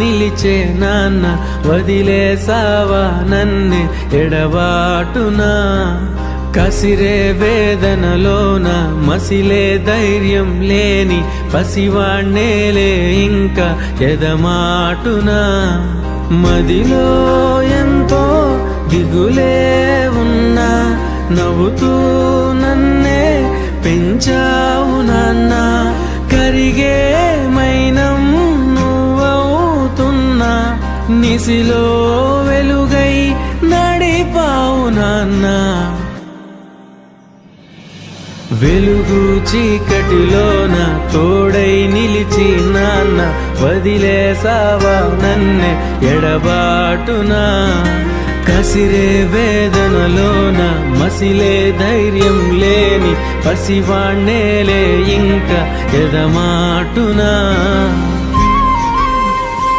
నిలిచే నాన్న వదిలేసావా నన్నే ఎడబాటునా కసిరే వేదనలోన మసిలే ధైర్యం లేని పసివాణ్ణేలే ఇంకా ఎదమాటునా మదిలో ఎంతో దిగులే ఉన్నా నవ్వుతూ నన్నే పెంచావు నాన్న కరిగే మైనం నిసిలో వెలుగై నడిపావు నాన్న వెలుగు చీకటిలోన తోడై నిలిచి నాన్న వదిలేసావా నన్నే ఎడబాటునా కసిరే వేదనలోన మసిలే ధైర్యం లేని పసివాణ్ణేలే ఇంకా ఎదమాటునా